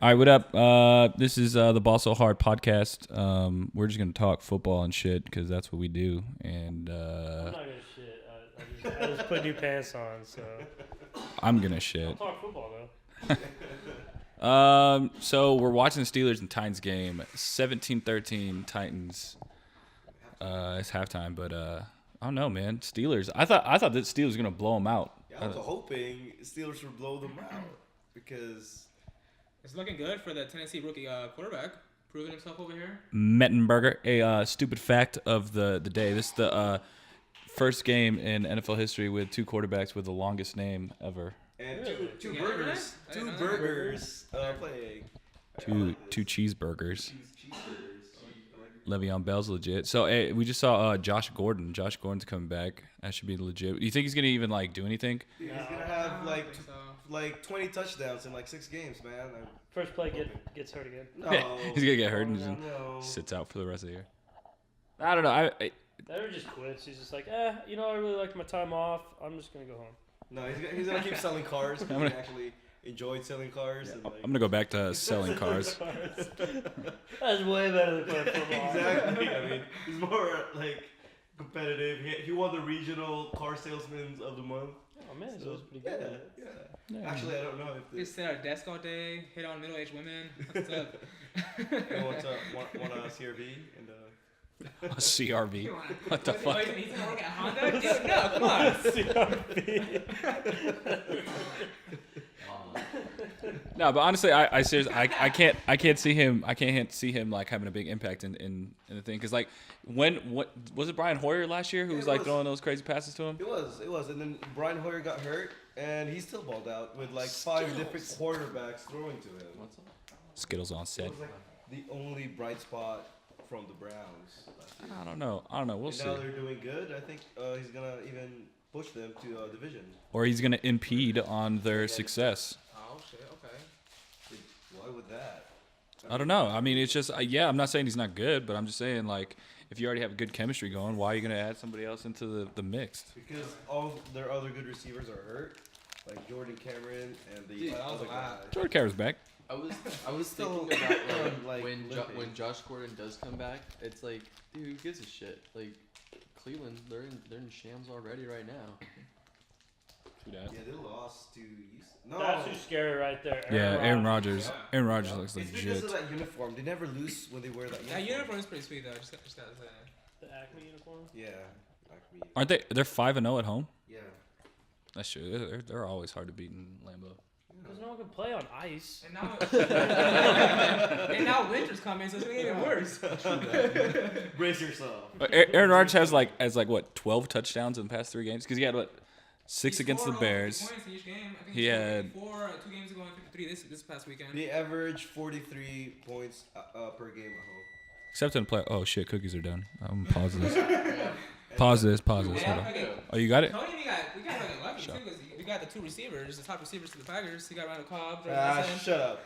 All right, what up? This is the Ball So Hard podcast. We're just gonna talk football and shit because that's what we do. And I'm not gonna shit. I just put new pants on, so I'm gonna I'll shit. talk football though. So we're watching the Steelers and Titans game. 17-13 Titans. It's halftime, but I don't know, man. Steelers. I thought that Steelers was gonna blow them out. Yeah, I was hoping Steelers would blow them out because It's looking good for the Tennessee rookie quarterback, proving himself over here. Mettenberger. A stupid fact of the day. This is the first game in NFL history with two quarterbacks with the longest name ever. and Really? two Yeah, burgers, I two didn't know that. burgers playing. Two cheeseburgers. Cheeseburgers. Le'Veon Bell's legit. So hey, we just saw Josh Gordon. Josh Gordon's coming back. That should be legit. Do you think he's gonna even do anything? Dude, he's No. gonna have I think so. like 20 touchdowns in like 6 games, man. First play gets hurt again. No, He's gonna get hurt and just no. sits out for the rest of the year. I don't know. I That just quits. He's just like, I really liked my time off. I'm just gonna go home. No, he's gonna keep selling cars because he actually enjoyed selling cars. And, I'm gonna go back to selling cars. That's way better than playing football. Exactly. I mean, he's more like competitive. He won the regional car salesman of the month. Oh man, So, so it's pretty yeah, good. At it. yeah. Yeah. Actually, I don't know if He this. sit at a desk all day, hit on middle-aged women. What's up? You want a CRV and A CRV. You wanna- What the fuck? He's gonna work at Honda? Dude, no, come on. No, but honestly, I seriously, I can't see him having a big impact in the thing because what was it Brian Hoyer last year who was It was. throwing those crazy passes to him? It was, and then Brian Hoyer got hurt, and he still balled out with like 5 different quarterbacks throwing to him. Skittles on It set. was like the only bright spot from the Browns. last year. I don't know. We'll And see. now they're doing good. I think he's gonna even push them to division. Or he's gonna impede on their success. Oh, shit, okay. Why would that? I don't know. I mean, it's just I'm not saying he's not good, but I'm just saying if you already have good chemistry going, why are you gonna add somebody else into the mix? Because all their other good receivers are hurt, like Jordan Cameron and the Dude, that was other a lot. guy. Jordan Carver's back. I was Still, thinking about like, when limping. when Josh Gordon does come back, it's like, dude, who gives a shit? Like Cleveland, they're in shams already right now. Yeah, they lost to Houston. No, That's who's scary right there. Yeah, Aaron Rodgers. Yeah. Aaron Rodgers looks it's because legit. of that uniform. They never lose when they wear that uniform. That uniform is pretty sweet, though. Just gotta say. The Acme uniform. Yeah, Acme. Aren't they? They're 5-0 at home. Yeah. That's true. They're always hard to beat in Lambeau. Because no one can play on ice. And now, and now winter's coming, so it's gonna get even worse. Brace yourself. Aaron Rodgers has what 12 touchdowns in the past 3 games because he had 6 He against the scored over 50 Bears. points in each game. I think He scored had- 54 2 games ago and 53 this past weekend. They average 43 points per game at home. Except in play. Oh shit, cookies are done. I'm gonna pause this. Pause this. Hold Yeah, on. fucking- Oh, you got it? Tony, we got fucking lucky too, because we got the 2 receivers, the top receivers to the Packers. We got Randall Cobb, Jordan Mason. Shut up.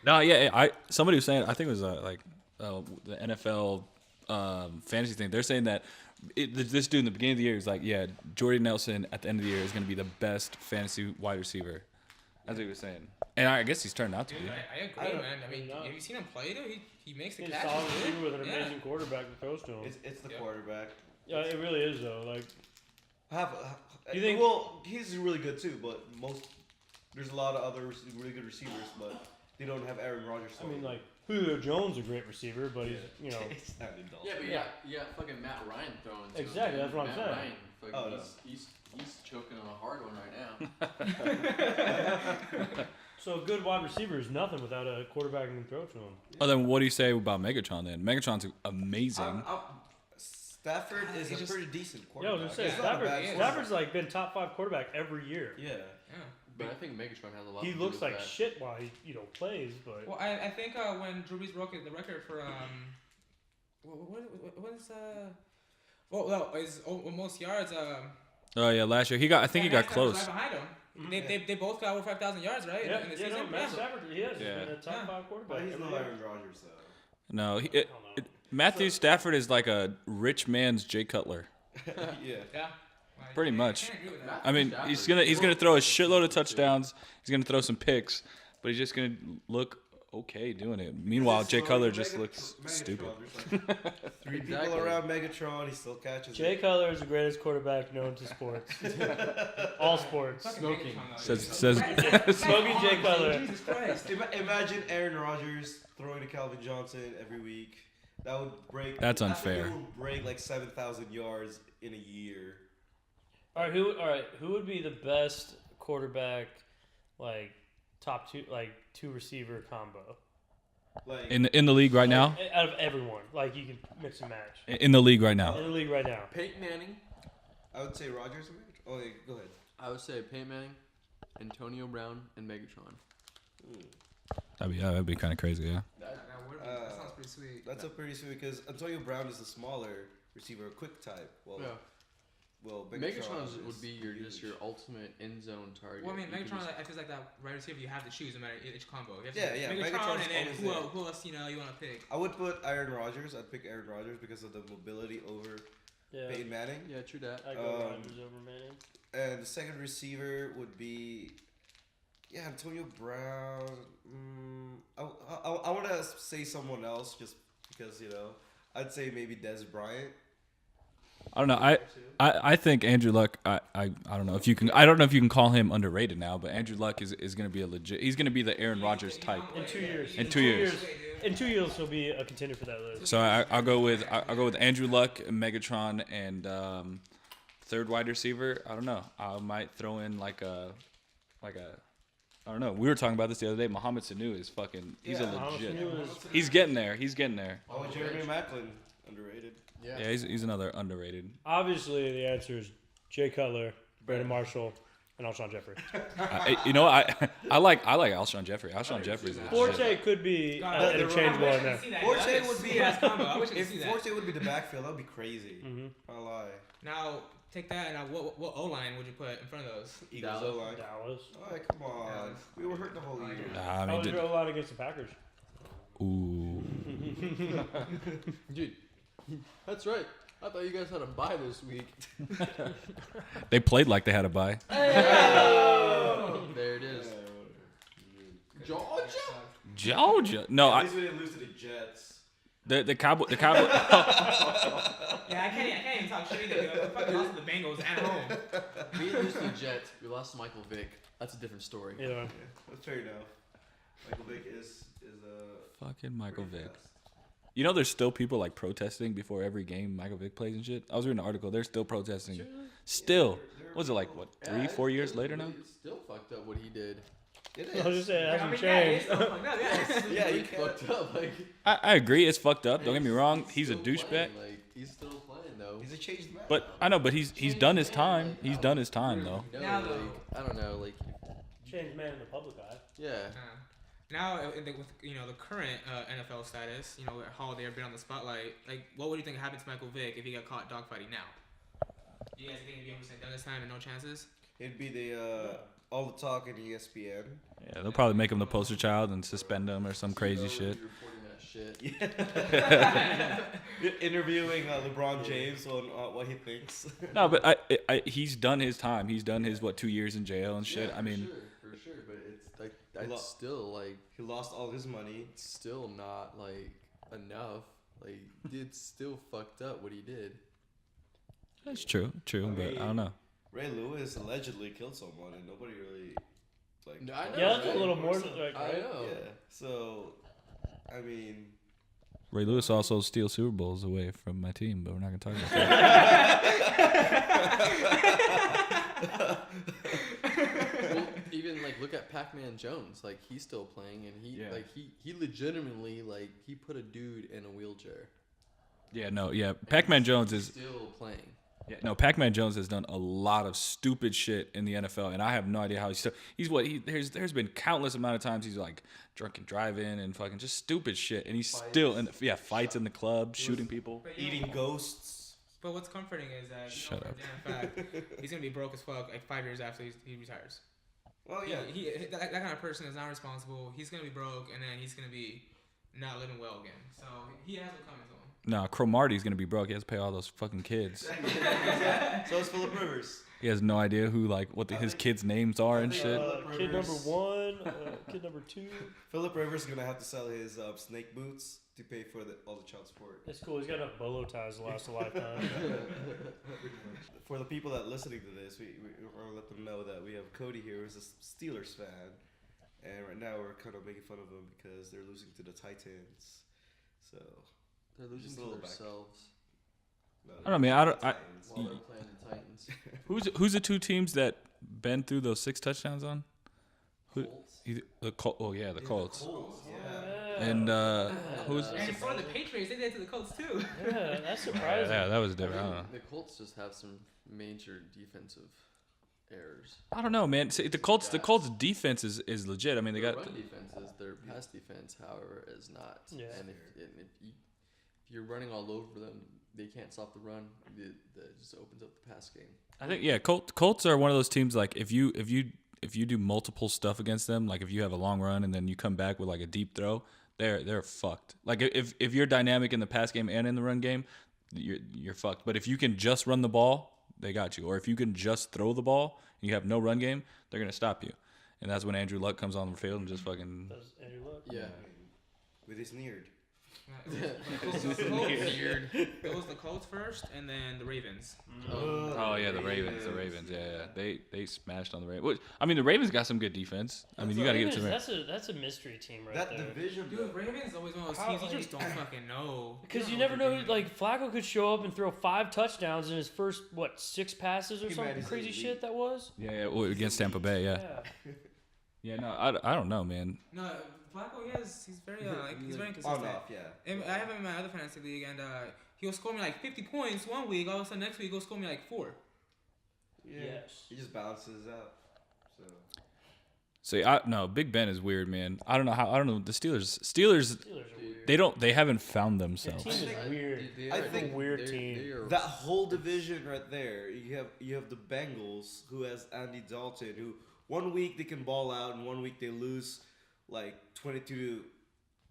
No, yeah. Somebody was saying. I think it was the NFL fantasy thing. They're saying that this dude in the beginning of the year is like, yeah, Jordy Nelson at the end of the year is gonna be the best fantasy wide receiver. That's what he was saying, and I guess he's turned out to Dude, be. I agree, I don't- man. I mean, No. have you seen him play, dude? He makes the He's a catches, solid dude. receiver with an Yeah. amazing quarterback that throws to him. It's the Yeah. quarterback. Yeah, it really is though. Like, You think- Well, he's really good too, but there's a lot of other really good receivers, but they don't have Aaron Rodgers. I mean, like Julio Jones is a great receiver, but he's Yeah, but you got fucking Matt Ryan throwing. To Exactly, him, that's what I'm Matt saying. Ryan, fucking, Oh, no. he's choking on a hard one right now. So a good wide receiver is nothing without a quarterback who can throw to him. Oh, then what do you say about Megatron then? Megatron's amazing. Stafford is He a just- pretty decent Yeah, I quarterback. was gonna say He's not a Stafford. bad yeah. Stafford's like been top 5 quarterback every year. Yeah. Yeah. But I think Megatron has a lot. He to do looks with like that. shit while he plays, but Well, I think when Drew Brees broke the record for what is well is most yards Oh yeah, last year he got. I think he got Matt Stafford's close. right behind him. They both got over 5,000 yards, right? yeah, in the yeah, season. no, Matt Stafford, he has Yeah. been a top Yeah. 5 quarterback. But he's every no year. Aaron Rodgers though. No, I don't know. Matthew Stafford is like a rich man's Jay Cutler. Yeah. Yeah. Pretty much. Can't agree with that. I mean, he's gonna throw a shitload of touchdowns. He's gonna throw some picks, but he's just gonna look okay doing it. Meanwhile, Jay Cutler just looks stupid. There's like 3 people Exactly. around Megatron. He still catches Jay it. Cutler is the greatest quarterback known to sports. All sports. Fucking Smoking. Megatron, though. Says Smoking Jay Cutler. Jesus Christ. Imagine Aaron Rodgers throwing to Calvin Johnson every week. That would break. That's I think unfair. it would break like 7,000 yards in a year. All right, who would be the best quarterback, like top two, like 2 receiver combo? Like in the league right now. Like, out of everyone, like you could mix and match In the league right in now. the league right now. Peyton Manning. I would say Rodgers. And Megatron. Oh, yeah, go ahead. I would say Peyton Manning, Antonio Brown, and Megatron. That'd be kind of crazy, yeah. That sounds pretty sweet. That's a pretty sweet because Antonio Brown is the smaller receiver, a quick type. Well, Megatron is would be just your ultimate end zone target. Well, I mean, You can Megatron, just- I feel like that right receiver you have to choose no matter each combo. You have to Yeah, pick yeah, Megatron, Megatron's and then always who else you want to pick? I would put Aaron Rodgers. I'd pick Aaron Rodgers because of the mobility over Yeah, Peyton Manning. Yeah, true that. I go Rodgers over Manning. And the second receiver would be, Antonio Brown. I want to say someone else just because I'd say maybe Des Bryant. I don't know. I think Andrew Luck. I don't know if you can. I don't know if you can call him underrated now. But Andrew Luck is going to be a legit. He's going to be the Aaron Rodgers type. In 2 years. In 2 years. In 2 years, he'll be a contender for that list. So I'll go with Andrew Luck, Megatron, and third wide receiver. I don't know. I might throw in like a. I don't know. We were talking about this the other day. Mohamed Sanu is fucking. He's a Mohamed legit. Sanu is- He's getting there. He's getting there. Oh, Jeremy Maclin, underrated. Yeah, he's another underrated. Obviously, the answer is Jay Cutler, Brandon Marshall, and Alshon Jeffrey. I like Alshon Jeffrey. Alshon Jeffrey's legit. Forte could be interchangeable in there. Forte would be I wish I could if see that. Forte would be the backfield. That'd be crazy. Mhm. I'll lie. Now take that. Now what O line would you put in front of those? Eagles Dallas. O-line. Dallas. Oh, come on. We were hurt the whole year. I How mean, was your line against the Packers? ooh. Dude, that's right. I thought you guys had a bye this week. They played like they had a bye. There it is. Georgia? Georgia. No, At least we didn't lose to the Jets. the Cowboy. Yeah, I can't even talk shit either. We fucking lost to the Bengals at home. We didn't lose to the Jets. We lost to Michael Vick. That's a different story. Yeah. Yeah, that's fair enough. Michael Vick is Fucking Michael pretty Vick. fast. You know, there's still people like protesting before every game Michael Vick plays and shit. I was reading an article. They're still protesting. Still. Was it like what, 3-4 years later now? It's still fucked up what he did. It I was just is. saying, it I hasn't mean, yeah, it's changed. still fucked up, yeah. Yeah, you It's can't. fucked up. Like, I agree. It's fucked up. Don't get me wrong. He's a still douchebag. playing, Like, he's still playing though. He's a changed man. But I know. But he's done his time. He's done his time though. No, Now, like, though. I don't know. Like, Changed man in the public eye. yeah. Now, with the current NFL status, with how they've been on the spotlight, like, what would you think happened to Michael Vick if he got caught dogfighting now? You guys think it'd be done this time and no chances? It'd be the all the talk in ESPN. Yeah, they'll probably make him the poster child and suspend him or some crazy CEO shit. be reporting that shit. Interviewing LeBron James on what he thinks. No, but he's done his time. He's done his 2 years in jail and shit. Yeah, I mean, for sure. But it's like that's Lo- still like He lost all his money. still not like enough. Like, it's still fucked up what he did. it's true, but I don't know. Ray Lewis allegedly killed someone, and nobody really like. No, I know, Yeah, that's right? a little more. I Like, I know. Yeah. So, I mean, Ray Lewis also steals Super Bowls away from my team, but we're not gonna talk about that. Well, even like look at Pac-Man Jones. Like, he's still playing, and he legitimately he put a dude in a wheelchair. Pac-Man Jones is still playing. Pac-Man Jones has done a lot of stupid shit in the NFL, and I have no idea how there's been countless amount of times he's like drunk and driving and fucking just stupid shit, and he's still in fights in the club, shooting people. But, eating ghosts. But what's comforting is that Shut up. in fact, he's gonna be broke as fuck like 5 years after he retires. Well, yeah. That kind of person is not responsible. He's gonna be broke, and then he's gonna be not living well again. So he has what coming to him. Nah, Cromartie's gonna be broke. He has to pay all those fucking kids. So is Phillip Rivers. He has no idea who his kids' names are and think- shit. Kid number 1, kid number 2. Philip Rivers is gonna have to sell his snake boots to pay for all the child support. It's cool. He's got enough bolo ties to last a lifetime. For the people that are listening to this, we want to let them know that we have Cody here, who's a Steelers fan, and right now we're kind of making fun of them because they're losing to the Titans. So They're losing Just a to little back. themselves no, I don't know, man. I don't. Titans. while they're playing the Titans. Who's the two teams that Ben threw those 6 touchdowns on? Who- Colts. The Colts. Oh yeah, the Colts. Colts, yeah. And who's? And for the Patriots, they did it to the Colts too. Yeah, that's surprising. Yeah, that was different. I don't know. The Colts just have some major defensive errors. I don't know, man. See, the Colts defense is legit. I mean, they Their got run defense is their pass defense, however, is not. Yeah. And if you're running all over them, they can't stop the run. That just opens up the pass game. I think Colts are one of those teams like if you do multiple stuff against them, like if you have a long run and then you come back with like a deep throw, they're fucked. Like if you're dynamic in the pass game and in the run game, you're fucked. But if you can just run the ball, they got you. Or if you can just throw the ball and you have no run game, they're gonna stop you. And that's when Andrew Luck comes on the field and just fucking. Does Andrew Luck? Yeah. With his neared. It was the Colts first, and then the Ravens. Oh yeah, the Ravens. Yeah. They smashed on the Ravens. I mean, the Ravens got some good defense. I mean, you got to give it to them. That's a mystery team right That there. division, Dude, Ravens always one of those How, teams you like- just don't fucking know. Because you don't never what know, they're like Flacco could show up and throw 5 touchdowns in his first 6 passes or He something managed crazy elite. shit that was. Yeah, well, against Tampa Bay. Yeah. No, I don't know, man. No, Flacco, he's very he's very on inconsistent. off, yeah. And I have him in my other fantasy league, and he'll score me like 50 points one week. All of a sudden, next week he'll score me like 4. Yeah. Yes. He just balances out. So See, Big Ben is weird, man. I don't know. The Steelers, Steelers are weird. they haven't found The themselves. team is weird. I think weird team. that whole division right there, you have the Bengals, who has Andy Dalton, who one week they can ball out and one week they lose like 22,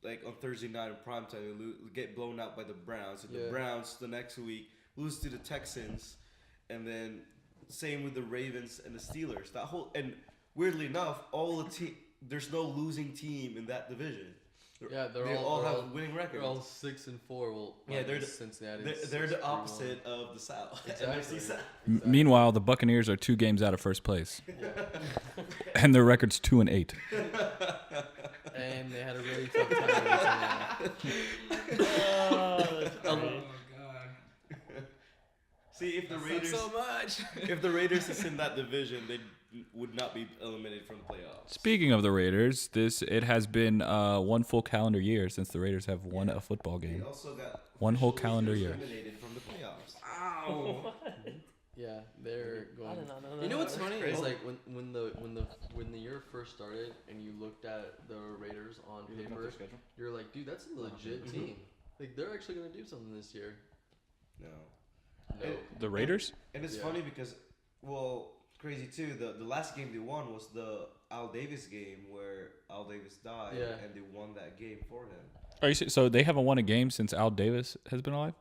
like on Thursday night in primetime, they get blown out by the Browns. And the Yeah. Browns the next week lose to the Texans, and then same with the Ravens and the Steelers. That whole, and weirdly enough, there's no losing team in that division. Yeah, they all have winning records. They're all 6-4. Well, Yeah, they're the- Cincinnati. They're the opposite of the South. Exactly. NFC South. Meanwhile, the Buccaneers are 2 games out of first place, Yeah. and their record's 2-8. And they had a really tough time. That's Oh great. my god. See, if the That sucks Raiders, so much. if the Raiders is in that division, they would not be eliminated from the playoffs. Speaking of the Raiders, it has been 1 full calendar year since the Raiders have won a football They game. also got One whole officially calendar year. eliminated from the playoffs. Ow. Yeah, they're I going. did not know that. You know what's funny is crazy. like when the year first started and you looked at the Raiders on paper, you're like, dude, that's a legit team. Like they're actually gonna do something this year. No. No. The Raiders? And it's Yeah. funny because, well, crazy too. The last game they won was the Al Davis game where Al Davis died, Yeah. and they won that game for him. Are you so they haven't won a game since Al Davis has been alive?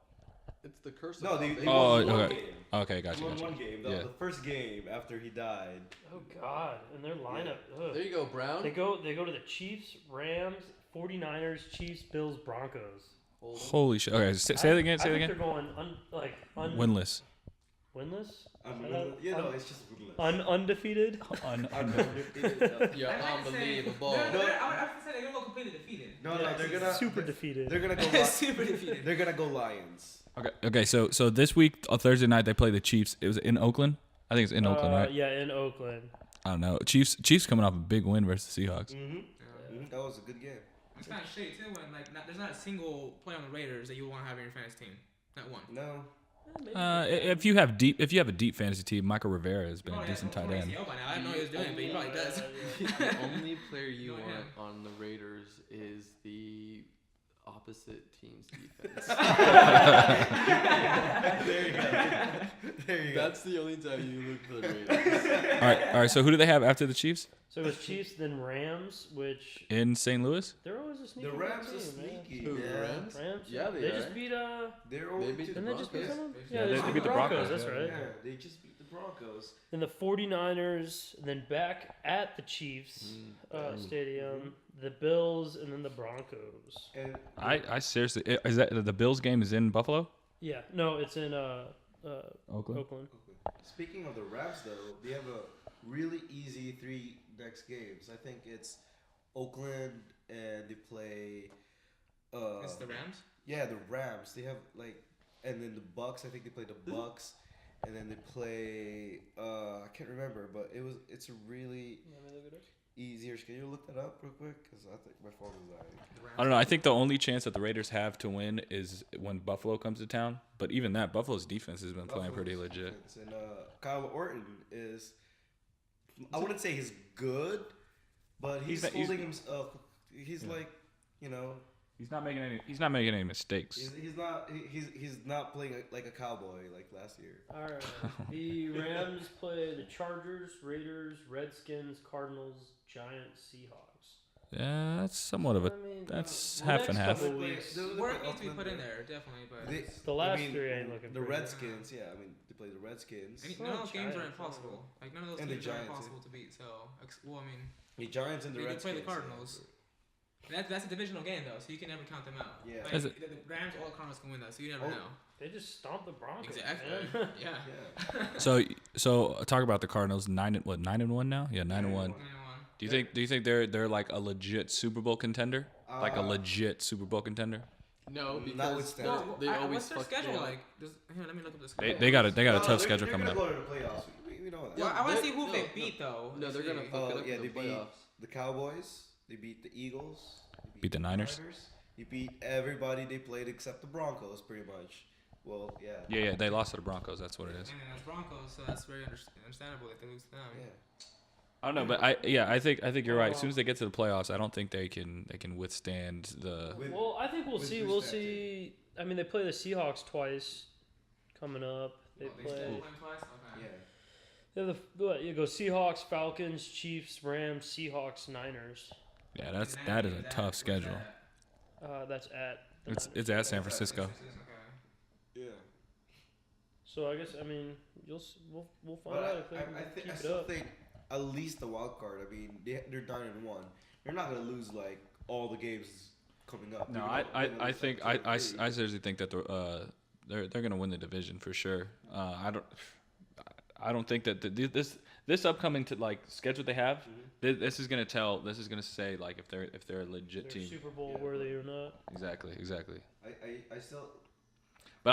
It's the curse. No, of they, Al they Davis. Oh, won one okay. game. Okay, They gotcha. won one game. Yeah. The first game after he died. Oh God, and their lineup. Ugh. There you go, Brown. They go to the Chiefs, Rams, 49ers, Chiefs, Bills, Broncos. Hold on. Holy shit. Okay, say it again. Say I it think again. they're going Winless. winless. You know, it's just winless. Undefeated. You're unbelievable. I would have to say they're gonna go completely defeated. No, they're gonna Super defeated. They're gonna go. Super defeated. They're gonna go Lions. Okay. So this week on Thursday night they play the Chiefs. It was in Oakland. I think it's in Oakland, right? Yeah, in Oakland. I don't know. Chiefs coming off a big win versus the Seahawks. Mm-hmm. That was a good game. It's kind of shitty too when there's not a single player on the Raiders that you want to have in your fantasy team. Not one. No. If you have a deep fantasy team, Michael Rivera has been a decent tight end. By now. I don't know what he was doing, but he probably does. The only player you No, want him. on the Raiders is the opposite team's defense. There you go. There you go. That's the only time you look for the Raiders. All right. So who do they have after the Chiefs So it was Chiefs, then Rams, which in St. Louis? they're always a sneaky. The Rams good are team, man. sneaky. Who, the Yeah. Rams? Rams. Yeah, they They are. just beat They're only beat to the Didn't they just beat Broncos. someone? Yeah, Yeah, they they beat beat the the Broncos. Broncos, That's right. Yeah, they just beat the Broncos. Then the 49ers, and then back at the Chiefs stadium, the Bills, and then the Broncos. And I seriously is that the Bills game is in Buffalo? Yeah, no, it's in Oakland. Oakland. speaking of the Rams, though, they have a really easy 3 next games. I think it's Oakland and they play. It's the Rams. Yeah, the Rams. They have like, and then the Bucks. I think they play the Bucks, and then they play. I can't remember, but it's a really easier schedule. Look that up real quick, because I think my phone is dying. I don't know. I think the only chance that the Raiders have to win is when Buffalo comes to town. But even that, Buffalo's defense has been playing pretty Buffalo's legit. defense. And Kyle Orton is, I wouldn't say he's good, but he's holding himself. He's like, you know. He's not making any mistakes. He's not playing like a cowboy like last year. All right. The Rams play the Chargers, Raiders, Redskins, Cardinals, Giants, Seahawks. Yeah, that's somewhat of a. I mean, That's the half next and half. couple weeks. Work needs to be put in there, definitely. But The last 3 ain't looking The pretty. Redskins, yeah. I mean, they play the Redskins. none of those games are Giants, impossible. Like none of those And the games are Giants, impossible to beat. So, well, I mean, The Giants and the They can Redskins. play the Cardinals. that's a divisional game though, so you can never count them out. Yeah. Like, Is it- the Rams or Cardinals can win that, so you never Oh. know. They just stomped the Broncos. Exactly. Man. Yeah. Yeah. So talk about the Cardinals. 9-1 now. Yeah, 9-1. 9-1. Do you think they're like a legit Super Bowl contender? Like a legit Super Bowl contender? No, because Notwithstanding. they always what's their fuck schedule me up. like? Here, let me look up the schedule. They got a No, tough they're- schedule they're coming gonna up. go to the playoffs. We know that. Well, I want to they- see who no, they no. beat though. No, they're gonna See. fuck it up Yeah, in they the beat playoffs. the Cowboys. They beat the Eagles. They Beat the Niners. They beat everybody they played except the Broncos, pretty much. Well, yeah. Yeah, they lost to the Broncos. That's what it is. And then that's Broncos, so that's very understandable if they lose to them. Yeah. I don't know, but I think you're right. As soon as they get to the playoffs, I don't think they can withstand the. With- Well, I think we'll with see. We'll respect see. I mean, they play the Seahawks twice coming up. They Oh, they still play. play them twice? Okay. Yeah. You go Seahawks, Falcons, Chiefs, Rams, Seahawks, Niners. Yeah, that is a tough schedule. That's at. the It's Niners. at San Francisco. Okay. Yeah. So I guess we'll find But out if they can I keep it still up. think at least the wild card. I mean, they're 9-1. They're not gonna lose like all the games coming up. No, They're gonna I lose, think like, two I or three. seriously think that they're gonna win the division for sure. I don't think that this upcoming schedule they have. This is gonna say like if they're a legit They're team. Super Bowl Yeah. worthy or not. Exactly. I still. But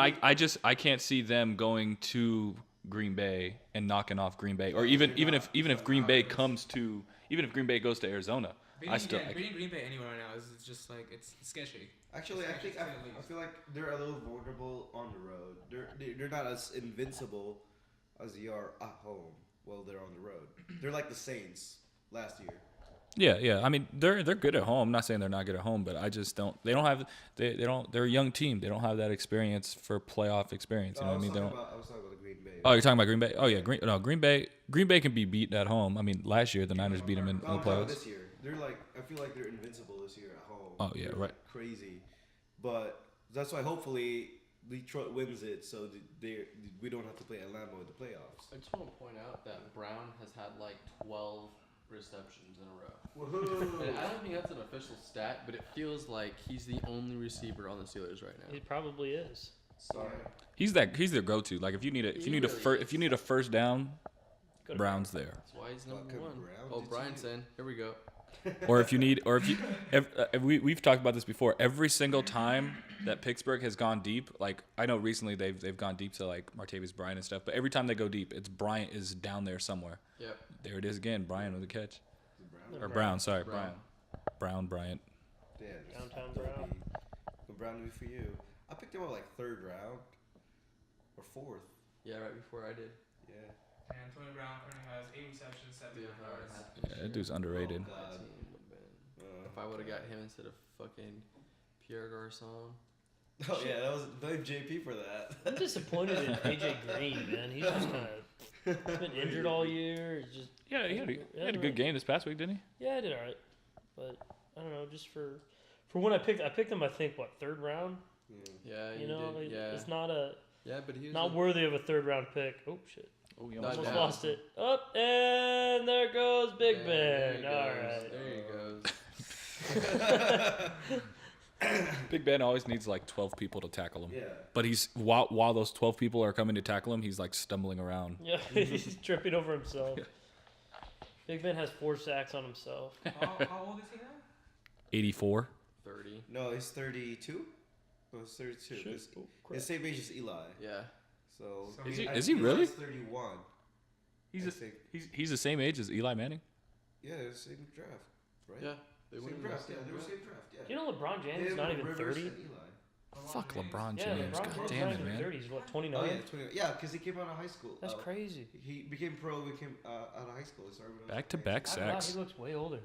I can't see them going to Green Bay and knocking off Green Bay, or even if Green Bay goes to Arizona. Beating Green Bay anywhere right now is just like it's sketchy. Actually, It's I actually feel like they're a little vulnerable on the road. They're not as invincible as they are at home while they're on the road. They're like the Saints last year. Yeah. I mean, they're good at home. I'm not saying they're not good at home, but I just don't. They don't have. They're a young team. They don't have that experience for playoff experience. You know what I mean? They don't. I was talking about the Green Bay. Oh, you're talking about Green Bay? Oh yeah, Green Bay. Green Bay can be beat at home. I mean, last year the Niners beat them in No, the I'm talking about playoffs. this year. They're like, I feel like they're invincible this year at home. Oh, yeah, They're, right. like, crazy, but that's why hopefully Detroit wins it, so we don't have to play at Lambeau in the playoffs. I just want to point out that Brown has had like 12 receptions in a row. Woohoo! And I don't think that's an official stat, but it feels like he's the only receiver on the Steelers right now. He probably is. Sorry. He's their go-to. Like if you need a first down, Go to Brown's there. That's why he's number Fucking one. Brown, Oh, did Brian's you- in. Here we go. Or if we've talked about this before. Every single time that Pittsburgh has gone deep, like I know recently they've gone deep to like Martavis Bryant and stuff, but every time they go deep, it's Bryant is down there somewhere. Yep. There it is again, Bryant with the catch. Brown? Or Brown, sorry, Brown. Bryant. Yeah, Downtown that'd Brown. be- Brown would be for you. I picked him up like 3rd round or 4th. Yeah, right before I did. Yeah. And Antonio Brown currently has 8 receptions, 79 Dude, yards. Yeah, that dude's underrated. Oh, My God. team would've been- Uh, If I would have got him instead of fucking Pierre Garcon. oh yeah, that was blame JP for that. I'm disappointed in AJ Green, man. He's just kind of been injured all year. He's just Yeah, he had a good game this past week, didn't he? Yeah, I did all right, but I don't know. Just for when I picked him, I think 3rd round. Yeah. Yeah, You know, did. Yeah. it's not Yeah, but he was not worthy of a 3rd round pick. Oh shit. Oh, you Not Almost down. lost it. Up and there goes Big Yeah, Ben. there All he goes. right. There he goes. Big Ben always needs like 12 people to tackle him. Yeah. But he's while those 12 people are coming to tackle him, he's like stumbling around. Yeah, he's tripping over himself. Big Ben has 4 sacks on himself. How old is he now? 84. 30. No, he's 32. No, he's 32. Shit. His, Oh, crap. his same age as Eli. Yeah. So Is he- I is think he really? Eli's 31. He's I a, think. he's the same age as Eli Manning. Yeah, same draft, right? Yeah. They went Same in the draft. same Yeah, they were draft. same draft. Yeah. Do you know LeBron They James is had not even Rivers 30? and Eli. Fuck LeBron Yeah, James. LeBron God James is damn not it, even man. 30. He's what, 29? Oh yeah, 20. Yeah, because he came out of high school. That's crazy. He became pro. Became out of high school. He started when he was Back-to-back 19. I don't know, sacks. he looks way older.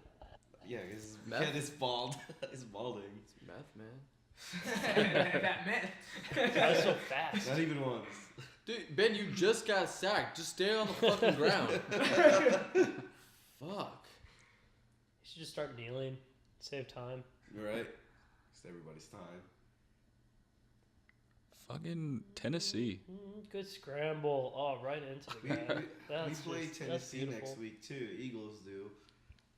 Yeah, his Math? head is bald. He's balding. It's math, man. That meant. That's so fast. Not even once. Dude, Ben, you just got sacked. Just stay on the fucking ground. Fuck. You should just start kneeling. Save time. You're right. It's everybody's time. Fucking Tennessee. Good scramble. Oh, right into We, the guy. we That's play just- that's Tennessee next beautiful. week too. Eagles do.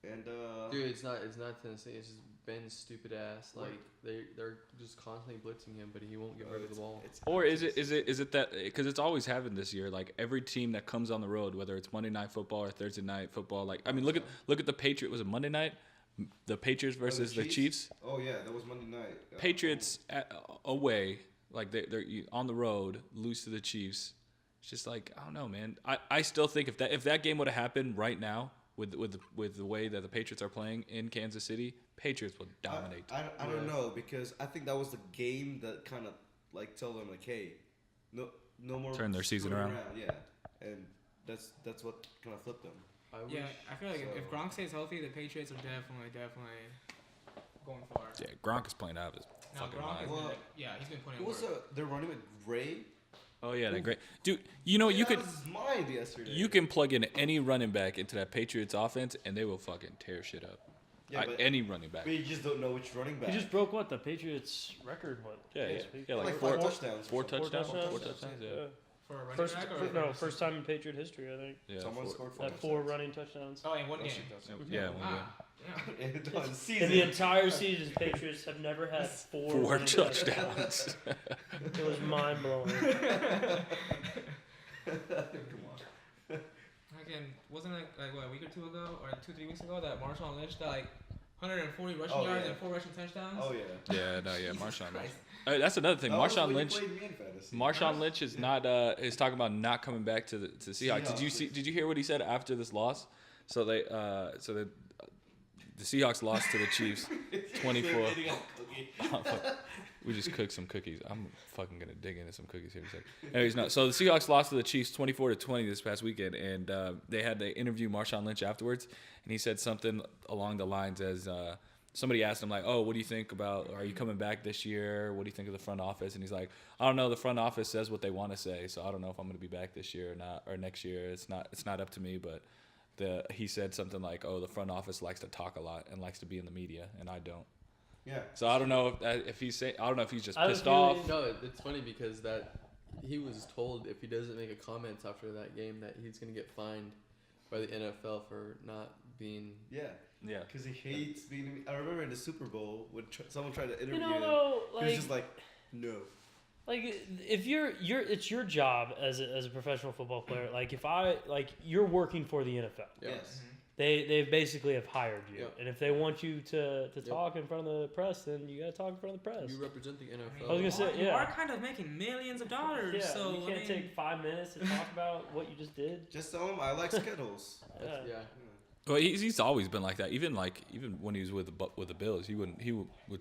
And Dude, it's not Tennessee. It's just Ben's stupid ass. Like they're just constantly blitzing him, but he won't get rid of the ball. it's Or is it that because it's always happened this year? Like every team that comes on the road, whether it's Monday Night Football or Thursday Night Football, like I mean, look at the Patriot. Was it Monday night? The Patriots versus the Chiefs. Oh yeah, that was Monday night. Patriots away, like they're on the road, lose to the Chiefs. It's just like I don't know, man. I still think if that game would have happened right now with the way that the Patriots are playing in Kansas City, Patriots would dominate. I don't know because I think that was the game that kind of like tell them like, hey, no more Turn their season screwing around. Yeah, and that's what kind of flipped them. I wish. Yeah, I feel like if So- Gronk stays healthy, the Patriots are definitely going far. Yeah, Gronk is playing out of his No, fucking Gronk mind. has Well, been, yeah, he's been putting Who in was work. they're running with Ray? Oh yeah, that great dude. You know you That could was his mind yesterday. you can plug in any running back into that Patriots offense and they will fucking tear shit up. Yeah, but, Any running back. but you just don't know which running back. He just broke what? The Patriots record, what? Yeah, this yeah. week? Yeah, like like four- 5 touchdowns. or Four something. touchdowns. touchdowns? Four touchdowns. Yeah. For a running First, back first time in Patriot history, I think. Yeah. Someone four- scored 4 Had 4 running touchdowns. Oh, in one game. Yeah, one game. Ah, yeah. In the In season. the entire season, Patriots have never had 4 Four running touchdowns. It was mind blowing. Come on. Again, wasn't it like what, a week or two ago, or 2-3 weeks ago, that Marshawn Lynch got like 140 rushing Oh, yards yeah. and 4 rushing touchdowns? Oh yeah. Yeah, no, yeah, Marshawn Lynch. Christ. That's another thing. That was Marshawn when you Lynch. played me in fantasy. Marshawn Lynch is not is talking about not coming back to the Seahawks. Seahawks. Did you hear what he said after this loss? So the Seahawks lost to the Chiefs 24. We just cooked some cookies. I'm fucking gonna dig into some cookies here in a second. Anyways, no. So the Seahawks lost to the Chiefs 24-20 this past weekend, and they had to interview Marshawn Lynch afterwards, and he said something along the lines as somebody asked him like, "Oh, what do you think about? Are you coming back this year? What do you think of the front office?" And he's like, "I don't know. The front office says what they want to say, so I don't know if I'm gonna be back this year or not, or next year. It's not up to me." But he said something like, "Oh, the front office likes to talk a lot and likes to be in the media, and I don't." Yeah. So I don't know if he's saying, I don't know if he's just I have a pissed off. feeling- No, it's funny because that he was told if he doesn't make a comment after that game that he's gonna get fined by the NFL for not being. Yeah. Yeah. Because he hates being. I remember in the Super Bowl when someone tried to interview You know, him. though, He was like, just like, no. like if it's your job as a professional football player. Like if you're working for the NFL. Yeah. Yes. They basically have hired you, Yep. and if they want you to Yep. talk in front of the press, then you gotta talk in front of the press. You represent the I mean, NFL. I was gonna say, you yeah. are kind of making millions of dollars, Yeah, so you I can't mean, take 5 minutes to talk about what you just did. Just tell him I like Skittles. Yeah. Yeah. Well, he's always been like that. Even when he was with the Bills, he would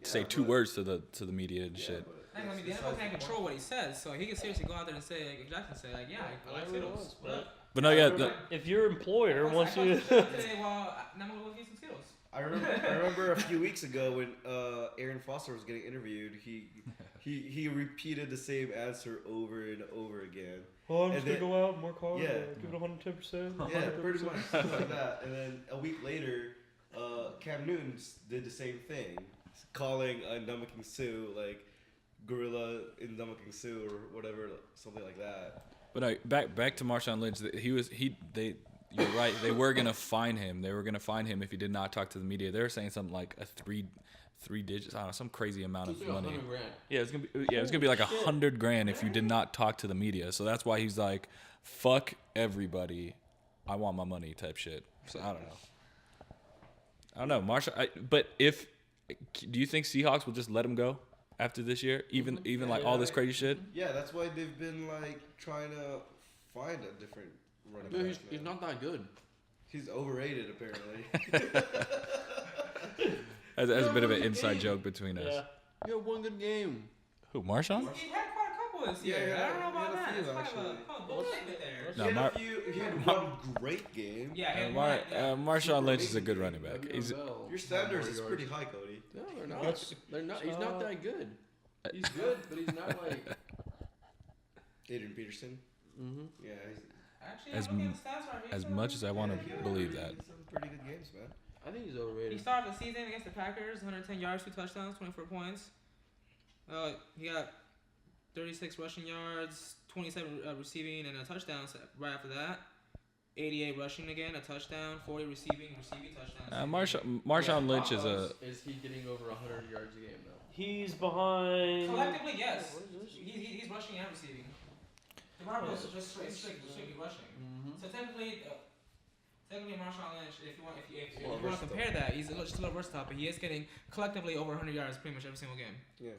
say Yeah, 2 but- words to the media and shit. I mean, the NFL can't control what he says, so he can seriously go out there and say, like Jackson said, like, yeah, I like Whatever it Skittles. was, What up? But no, yeah, If your employer wants you, I say, well, now I'm gonna go get some Skittles. I remember a few weeks ago when Aaron Foster was getting interviewed. He repeated the same answer over and over again. oh, I'm just gonna go out, work hard, Yeah. give it 110%. Yeah, pretty much something like that. And then a week later, Cam Newton did the same thing, calling Ndamukong Suh like gorilla in Ndamukong Suh or whatever, something like that. But back to Marshawn Lynch. You're right. They were gonna fine him. They were gonna fine him if he did not talk to the media. They were saying something like a three digits. I don't know, some crazy amount of money. Yeah, it's gonna be like $100,000 if you did not talk to the media. So that's why he's like, "Fuck everybody, I want my money" type shit. So I don't know, Marshall. But do you think Seahawks will just let him go after this year, even like all this crazy shit? Yeah, that's why they've been like trying to find a different running No, back. he's not that good. He's overrated apparently. As a bit of an inside joke between us. Yeah. You had one good game. Who, Marshawn? He had quite a couple this year. Yeah, I don't know about he had that. a few, It's kind of actually. a bold statement there. No, he had one great game. Yeah, he had Mar- one. Yeah. Marshawn Lynch is a good running back. Le'Veon He's Bell, Your standards 100 is yards. pretty high, Cody. No, they're not. That's- They're not. He's not that good. He's good, but he's not like. Adrian Peterson. Mm-hmm. Yeah, Actually, As I'm looking m- at the stats right here. as much as I want he to had believe pretty- that. Some pretty good games, man. I think he's He overrated. started the season against the Packers, 110 yards, 2 touchdowns, 24 points. He got 36 rushing yards, 27 receiving, and a touchdown right after that. 88 rushing again, a touchdown, 40 receiving touchdowns. Marshawn Lynch is Is he getting over 100 yards a game though? He's behind. Collectively, yes. He's rushing and receiving. The Broncos are just strictly rushing. Mm-hmm. So technically, Marshawn Lynch, if you want to versatile. compare that, he's just a little versatile, but he is getting collectively over 100 yards pretty much every single game. Yeah.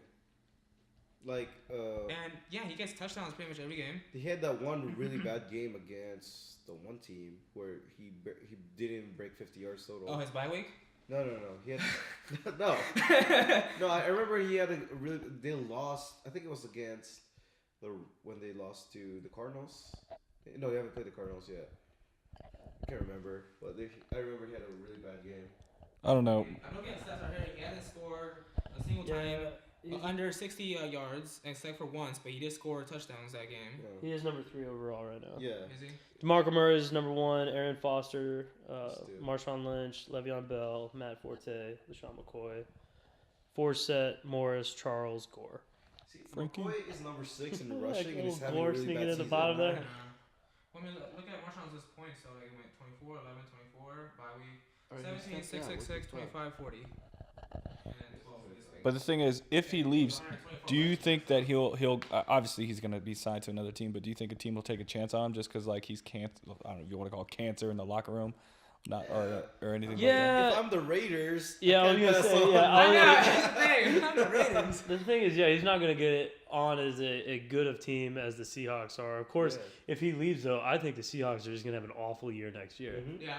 Like, And yeah, he gets touchdowns pretty much every game. he had that one really bad game against the one team where he didn't even break 50 yards total. Oh, his bye week. No. He had no. No, I remember he had a really. They lost. I think it was against when they lost to the Cardinals. No, they haven't played the Cardinals yet. I can't remember, but I remember he had a really bad game. I don't know. I'm looking at stats right here. He hasn't scored a single time under 60 yards, except for once, but he did score touchdowns that game. Yeah. He is number 3 overall right now. Yeah. Is he? DeMarco Murray is number 1. Aaron Foster, Dude. Marshawn Lynch, Le'Veon Bell, Matt Forte, LaShawn McCoy, Forsett, Morris, Charles, Gore. See, Frankie? McCoy is number 6 in Like rushing, and he's little having a Gore really sneaking bad in the season. bottom there. Well, I mean, look at Marshawn's points. So like, he went 24, 11, 24, bye week, Alright, 17, 6, 6, 6, 25, 40. And then 12 this week. But the thing is, if he leaves, do you think that he'll obviously he's gonna be signed to another team? But do you think a team will take a chance on him just because like he's cancer? I don't know if you want to call it cancer in the locker room, not or anything. Yeah. If I'm the Raiders, Yeah, I was gonna can't pass say, on- yeah, I know, I- that's the thing. Not the Ravens. The thing is, yeah, he's not going to get it on as a good of team as the Seahawks are. Of course, Yeah. if he leaves, though, I think the Seahawks are just going to have an awful year next year. Mhm. Yeah.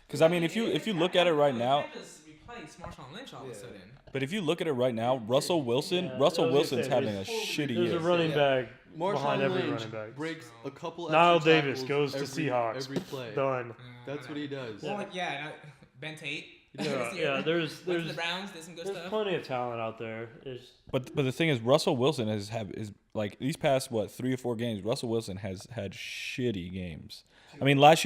Because I mean, if you look at it right You now, can't just replace Marshawn Lynch all of a Yeah. sudden. but if you look at it right now, Russell Wilson, Yeah, I Russell was gonna Wilson's say, having a there's- shitty There's year. a running Yeah. back Marshawn behind every Lynch running back. breaks a couple. Niall extra Davis tackles goes to every, Seahawks. every play. Done. That's what he does. Well, yeah, Ben Tate. Yeah, there's Went to the Browns, did some good there's stuff. plenty of talent out there. It's, But the thing is, Russell Wilson is like these past 3 or 4 games. Russell Wilson has had shitty games. I mean, last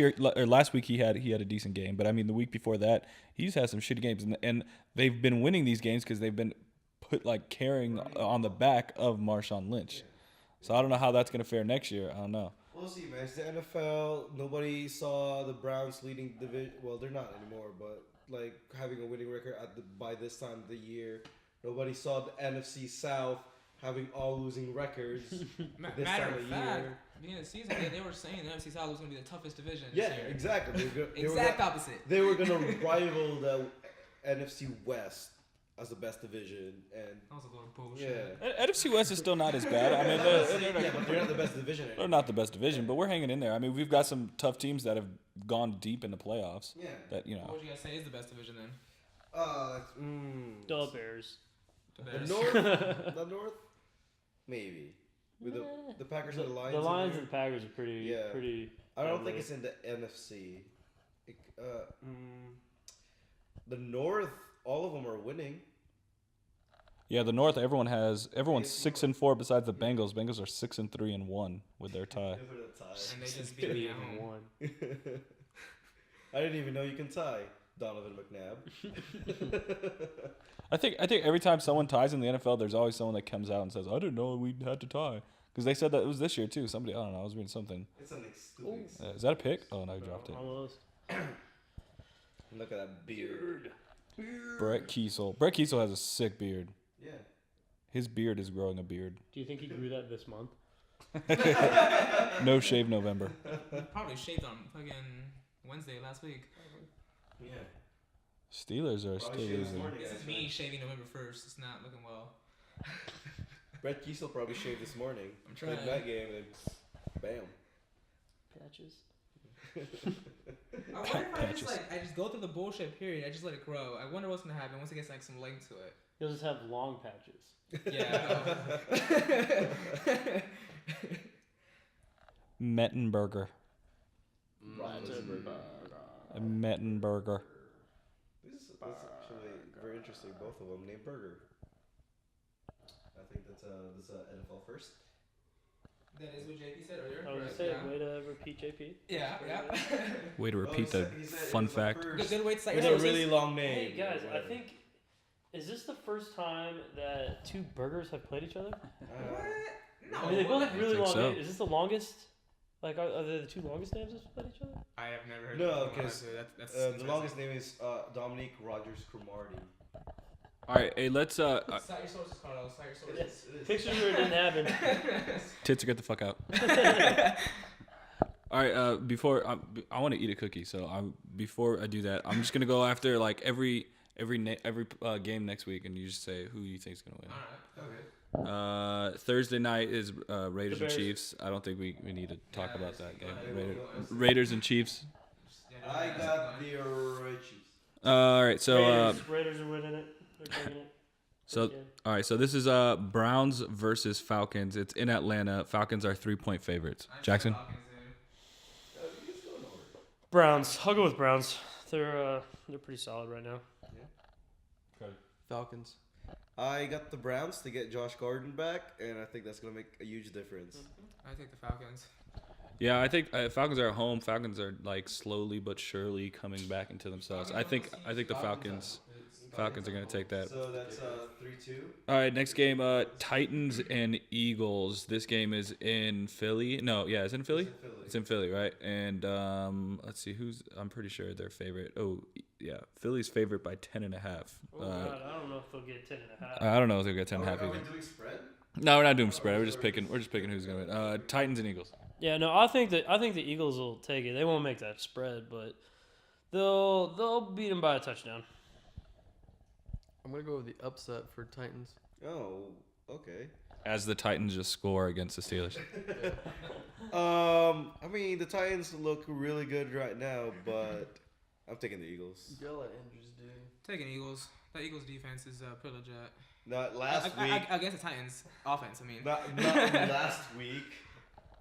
week he had a decent game, but I mean the week before that he's had some shitty games, and they've been winning these games because they've been put like carrying on the back of Marshawn Lynch. So I don't know how that's gonna fare next year. I don't know. We'll see, man. It's the NFL. Nobody saw the Browns leading division. Well, they're not anymore, but like having a winning record by this time of the year. Nobody saw the NFC South having all losing records. This Matter time of of fact, year. beginning of the season, they were saying the NFC South was going to be the toughest division Yeah, this year. exactly. Exact opposite. They were gonna rival the NFC West as the best division, and That was a little bullshit. yeah. NFC West is still not as bad. I mean, Yeah, but they're not the best division they're anymore. not the best division, but we're hanging in there. I mean, we've got some tough teams that have gone deep in the playoffs. Yeah. That What would you guys say is the best division then? the Bears. The The Bears. North, the North, maybe with the Packers and the Lions. The in Lions there. and the Packers are pretty. Yeah. Pretty. I don't think heavily. it's in the NFC. The North, all of them are winning. Yeah, the North. Everyone's 6-4 besides the Bengals. Bengals are 6-3-1 with their tie. Give it a tie. And they just beat me at home. One. I didn't even know you can tie, Donovan McNabb. I think every time someone ties in the NFL, there's always someone that comes out and says, "I didn't know we had to tie," Because they said that it was this year too. Somebody, I don't know. I was reading something. It's an exclusive. Is that a pick? Oh no, he dropped it. Almost. Look at that beard. Brett Kiesel. Brett Kiesel has a sick beard. Yeah. His beard is growing a beard. Do you think he grew that this month? No shave November. Probably shaved on fucking Wednesday last week. Yeah. Steelers are Probably still shaved this losing. morning, This is actually. me shaving November 1st. It's not looking well. Brett Kiesel probably shaved this morning. I'm trying. Played that game and then bam. Patches. I wonder if I just go through the bullshit period. I just let it grow. I wonder what's gonna happen once it gets like some length to it. You'll just have long patches. Yeah. Mettenberger. Mettenberger. This is actually very interesting. Both of them named Burger. I think that's NFL first. That is what JP said earlier. I was correct, gonna say, yeah. way to repeat JP. Yeah, yeah. Way to repeat Well, the he said fun it was the fact. first Good way to start with your a sources. really long name. Hey guys, or I whatever. think is this the first time that two burgers have played each other? What? No. I mean, they both have really think long so. names. Is this the longest? Like, are they the two longest names that's played each other? I have never heard. No, of that, 'cause, so that's the interesting. longest name is Dominique Rogers Cromartie. All right, hey, let's Cite your sources, Carlos. Cite your sources. Pictures where it didn't happen. tits get the fuck out. All right, before I want to eat a cookie, so before I do that, I'm just gonna go after like every game next week, and you just say who you think's gonna win. Alright. Okay. Thursday night is Raiders The and Bears. Chiefs. I don't think we need to talk Yeah, about just that go game. ahead. Raiders and Chiefs. Yeah, I don't got mind. the Red Chiefs. All right, so Raiders are winning it. They're taking it. so all right, so this is Browns versus Falcons. It's in Atlanta. Falcons are 3-point favorites. I Jackson. said Falcons, dude. Browns. I'll go with Browns. They're pretty solid right now. Falcons. I got the Browns to get Josh Gordon back, and I think that's gonna make a huge difference. I take the Falcons. Yeah, I think Falcons are at home. Falcons are like slowly but surely coming back into themselves. I think the Falcons are gonna take that. So that's 3-2. All right, next game, Titans and Eagles. This game is in Philly. No, yeah, it's in Philly. It's in Philly, right? And let's see I'm pretty sure their favorite. Oh, yeah, Philly's favorite by 10.5. Oh God, I don't know if they'll get 10.5. I don't know if they'll get 10.5 Are we either. doing spread? No, we're not doing spread. We're just picking who's gonna win. Titans and Eagles. Yeah, no, I think the Eagles will take it. They won't make that spread, but they'll beat them by a touchdown. I'm gonna go with the upset for Titans. Oh, okay. As the Titans just score against the Steelers. I mean, the Titans look really good right now, but I'm taking the Eagles. You gotta let Andrews do. Taking Eagles. That Eagles defense is pretty legit. Not last week. Against the Titans offense, I mean. Not last week.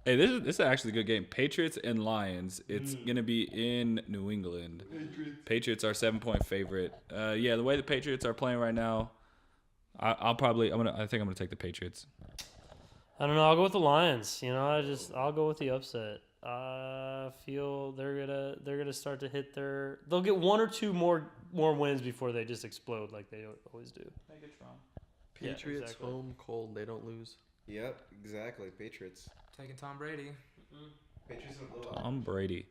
Hey, this is actually a good game. Patriots and Lions. It's gonna be in New England. Patriots are 7-point favorite. Yeah, the way the Patriots are playing right now, I think I'm gonna take the Patriots. I don't know. I'll go with the Lions. I'll go with the upset. I feel they're gonna start to hit their. They'll get one or two more wins before they just explode like they always do. Yeah, Patriots exactly. home cold. They don't lose. Yep, exactly. Patriots. Taking Tom Brady. Patriots are blowout. Tom Brady.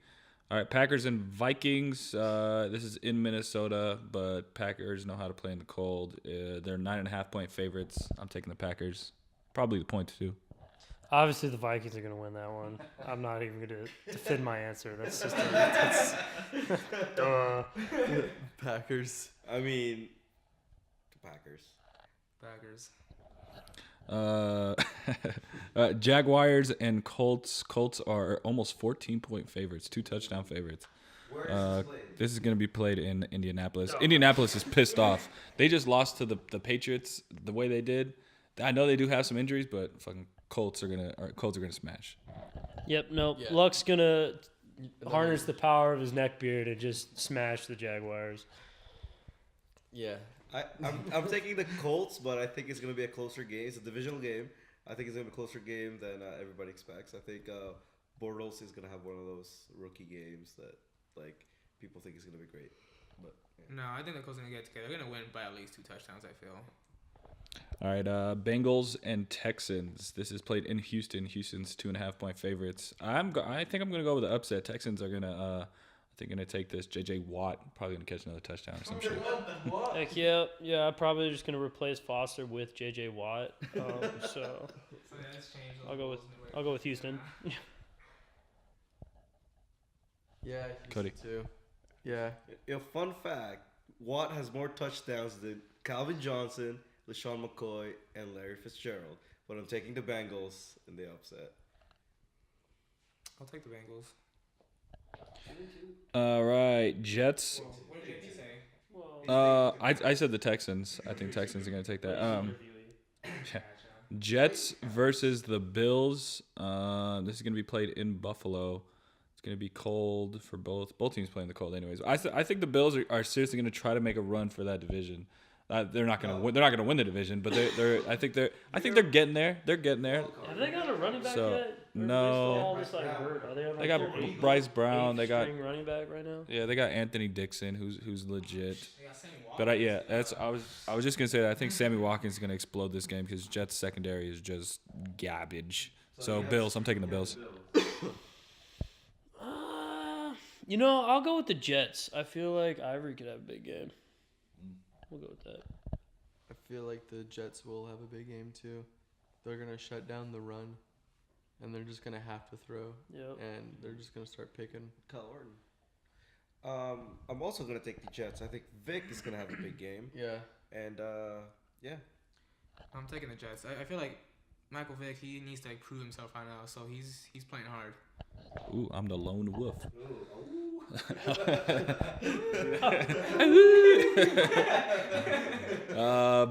All right, Packers and Vikings. This is in Minnesota, but Packers know how to play in the cold. They're 9.5-point favorites. I'm taking the Packers. Probably the point too. Obviously, the Vikings are gonna win that one. I'm not even gonna defend my answer. That's just Packers. I mean, the Packers. Packers. Jaguars and Colts. Colts are almost 14-point favorites, 2 touchdown favorites. Where is this played? This is going to be played in Indianapolis. Indianapolis is pissed off. They just lost to the Patriots the way they did. I know they do have some injuries, but fucking Colts are gonna smash. Yep. No. Yeah. Luck's gonna harness the power of his neck beard and just smash the Jaguars. Yeah. I'm taking the Colts, but I think it's gonna be a closer game. It's a divisional game. I think it's gonna be a closer game than everybody expects. I think Bortles is gonna have one of those rookie games that like people think is gonna be great. But yeah. No, I think the Colts are gonna get together. They're gonna win by at least 2 touchdowns. I feel. All right, Bengals and Texans. This is played in Houston. Houston's 2.5-point favorites. I think I'm gonna go with the upset. Texans are gonna gonna take this. J.J. Watt probably gonna catch another touchdown or some shit. Heck yeah, I'm probably just gonna replace Foster with J.J. Watt. So So that's changed. I'll go with Houston. Yeah, Houston Cody. too. Yeah. Fun fact: Watt has more touchdowns than Calvin Johnson, LaShawn McCoy, and Larry Fitzgerald. But I'm taking the Bengals in the upset. I'll take the Bengals. All right, Jets. What did you say? I said the Texans. I think Texans are gonna take that. Jets versus the Bills. This is gonna be played in Buffalo. It's gonna be cold for both. Both teams playing the cold, anyways. I think the Bills are seriously gonna try to make a run for that division. They're not gonna win. They're not gonna win the division, but I think they're getting there. They're getting there. Have they got a running back So, yet? Or no. are they still all just, like, hurt? Are they on, They like, got their eighth- Bryce Brown. They got eighth-string running back right now. yeah. They got Anthony Dixon, who's legit. They got Sammy But Watkins. I was just gonna say that I think Sammy Watkins is gonna explode this game because Jets secondary is just garbage. So Bills, I'm taking the Bills. I'll go with the Jets. I feel like Ivory could have a big game. We'll go with that. I feel like the Jets will have a big game too. They're gonna shut down the run, and they're just gonna have to throw, Yep. and they're just gonna start picking. Kyle Orton. I'm also gonna take the Jets. I think Vic is gonna have a big game, Yeah. and yeah. I'm taking the Jets. I feel like Michael Vick, he needs to prove himself right now, so he's playing hard. Ooh, I'm the lone wolf.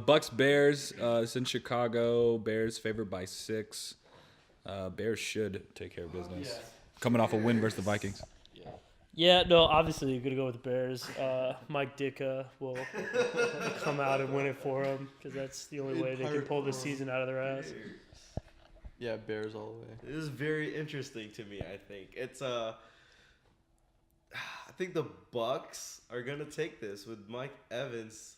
Bucks Bears. It's in Chicago. Bears favored by 6. Bears should take care of business. Coming off a win versus the Vikings. Yeah, no, obviously you're gonna go with the Bears. Mike Ditka will come out and win it for them because that's the only way they can pull the season out of their ass. Yeah, Bears all the way. This is very interesting to me. I think it's I think the Bucks are gonna take this with Mike Evans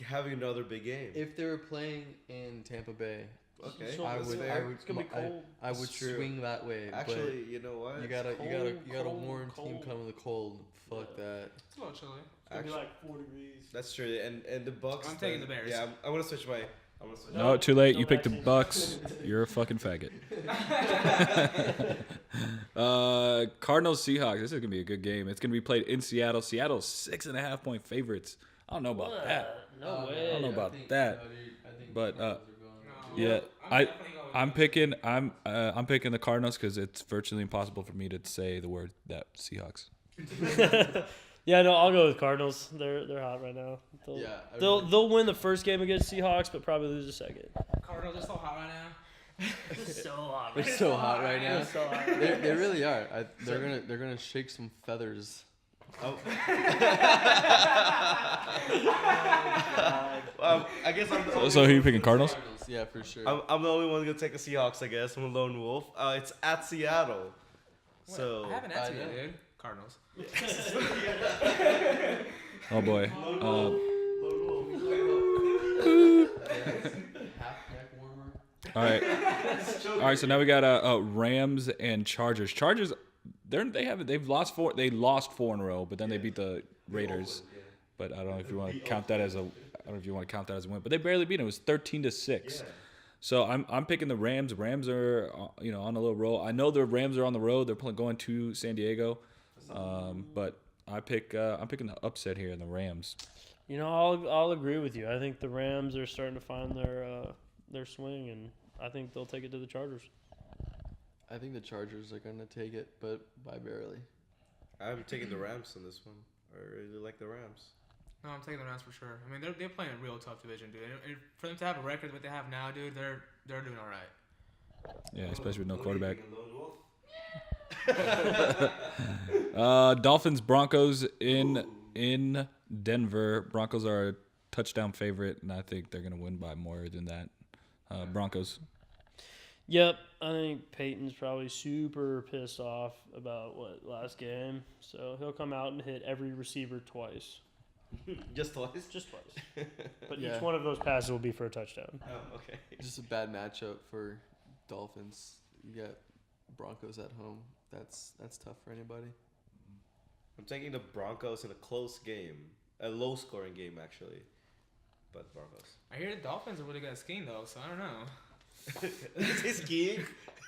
having another big game. If they were playing in Tampa Bay, Okay, So I that's would, fair. I would, It's gonna be cold. I would That's true. swing that way. Actually, you know what? but you gotta cold, warn team cold. coming to the cold. Fuck that. It's a little chilly. Actually, like 4 degrees. that's true. And the Bucks. I'm taking the Bears. Yeah, I'm gonna switch my. I'm gonna switch. No, too late. no You picked the vaccine. Bucks. You're a fucking faggot. Cardinals Seahawks. This is gonna be a good game. It's gonna be played in Seattle. Seattle's 6.5-point favorites. I don't know about that. No I way. don't know about that. But, No, yeah, I'm definitely going I'm with picking I'm picking the Cardinals because it's virtually impossible for me to say the word that Seahawks. Yeah, no, I'll go with Cardinals. They're hot right now. They'll win the first game against Seahawks, but probably lose the second. Cardinals are so hot right now. So hot. They're so hot right now. So hot. They really are. They're gonna shake some feathers. Oh. I guess I'm the only So who you picking? Cardinals? Yeah, for sure. I'm the only one gonna take the Seahawks. I guess I'm a lone wolf. It's at Seattle. So I haven't I answered know. yet, dude. Cardinals. Oh boy. Half neck warmer. All right. All right. So now we got Rams and Chargers. Chargers, they've lost 4. They lost 4 in a row, but then they beat the Raiders. But I don't know if you want to count that as a. I don't know if you want to count that as a win. But they barely beat them. It was 13-6. So I'm picking the Rams. Rams are on a little roll. I know the Rams are on the road. They're going to San Diego. But I'm picking the upset here in the Rams. I'll agree with you. I think the Rams are starting to find their swing, and I think they'll take it to the Chargers. I think the Chargers are gonna take it, but by barely. I'm taking the Rams in this one. I really like the Rams. No, I'm taking the Rams for sure. I mean, they're playing a real tough division, dude. And for them to have a record what they have now, dude, they're doing all right. Yeah, especially with no quarterback. Lone wolf? Dolphins Broncos in Denver. Broncos are a touchdown favorite, and I think they're gonna win by more than that. Broncos. Yep, I think Peyton's probably super pissed off about last game, so he'll come out and hit every receiver twice. Just twice. Just twice. But Yeah. each one of those passes will be for a touchdown. Oh, okay. Just a bad matchup for Dolphins. You got Broncos at home. That's tough for anybody. I'm taking the Broncos in a close game, a low-scoring game actually, but Broncos. I hear the Dolphins are really good at skiing though, so I don't know. It's skiing.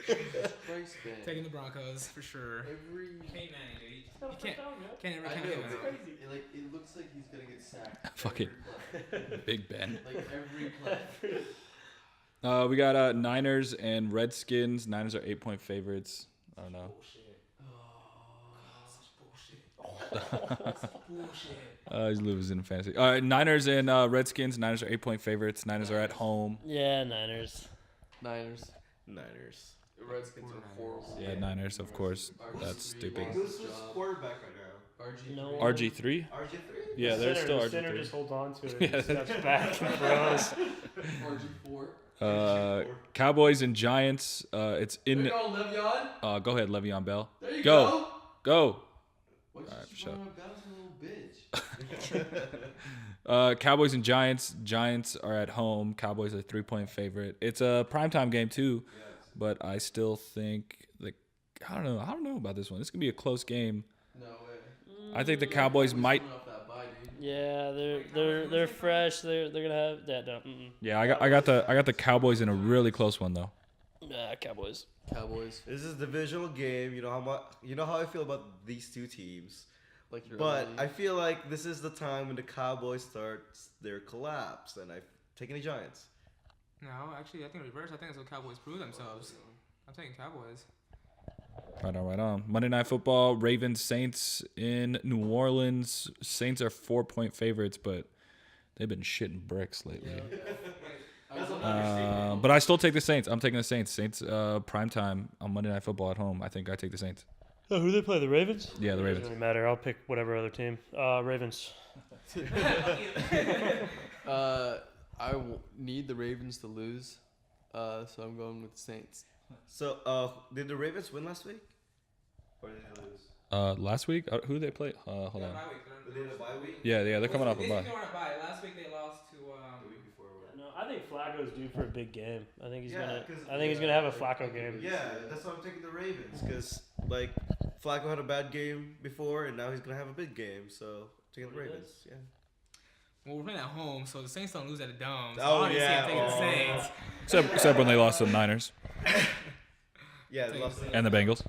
Price band. Taking the Broncos for sure. Every Peyton Manning, dude. You can't ever I count know, him but out. it looks like he's gonna get sacked. Fucking every play. Big Ben. Like every play. We got Niners and Redskins. Niners are 8-point favorites. I don't know. He's losing in fantasy. All right, Niners and Redskins. Niners are 8-point favorites. Niners are at home. Yeah, Niners. Niners. Niners. The Redskins are horrible. Yeah, Niners, of course. RG3 That's stupid. lost Who's his who's job. quarterback right RG3. No. RG3? now? RG3. Yeah, they're still The center RG3. just holds on to it. Yeah. And steps back and throws. RG4. Cowboys and Giants. It's There in. you go, Le'Veon. Go ahead, Le'Veon Bell. There you Go. go. Go. What's Alright, just for sure. running about as a little bitch? Cowboys and Giants. Giants are at home. Cowboys are 3-point favorite. It's a primetime game too, but I still think I don't know about this one. This could be a close game. No way. I think the Cowboys might. Coming off that bye, dude. Yeah, they're fresh. They're gonna have that. No, Yeah, I got the Cowboys in a really close one though. Cowboys. Cowboys. This is a divisional game. You know how I feel about these two teams. Like your But enemy. I feel like this is the time when the Cowboys starts their collapse, and I've taken the Giants. No, actually, I think reverse. I think it's what Cowboys prove themselves. I'm taking Cowboys. Right on. Monday Night Football. Ravens Saints in New Orleans. Saints are 4-point favorites, but they've been shitting bricks lately. But I still take the Saints. I'm taking the Saints. Saints primetime on Monday Night Football at home. I think I take the Saints. Oh, who they play? The Ravens? Yeah, the Doesn't Ravens. really matter. I'll pick whatever other team. Ravens. I need the Ravens to lose, so I'm going with the Saints. So, did the Ravens win last week? Or did they lose? Last week, who did they play? Hold on. Did they have a bye week? Yeah, they're coming off a bye. Last week they lost to. The week before. No, I think Flacco's due for a big game. I think he's Yeah, gonna. 'cause- I think he's gonna have a Flacco game. Yeah, that's why I'm taking the Ravens. Because, like, Flacco had a bad game before, and now he's going to have a big game. So, taking the Oh, he Ravens. does? Yeah. Well, we're playing at home, so the Saints don't lose at the Dome. So Oh, obviously yeah. I'm taking the Oh. Saints. Except when they lost to the Niners Yeah, they lost. and the Bengals.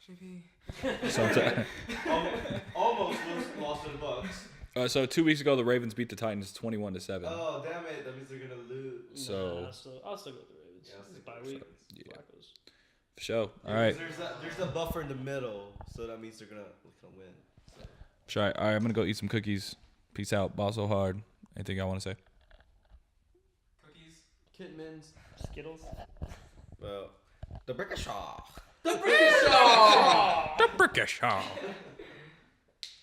JP. So, Almost lost to the Bucks. so 2 weeks ago, the Ravens beat the Titans 21-7. Oh, damn it. That means they're going to lose. So- I'll still go with the Ravens. Yeah, I'll It's stick bye with the week. Ravens. Yeah. Flacco's. For sure. All Yeah, right. 'cause There's that buffer in the middle, so that means they're gonna win. Sure. All right. I'm gonna go eat some cookies. Peace out. Ball so hard. Anything I want to say? Cookies. Kitmans. Skittles. Well, the Brickashaw. The Brickish.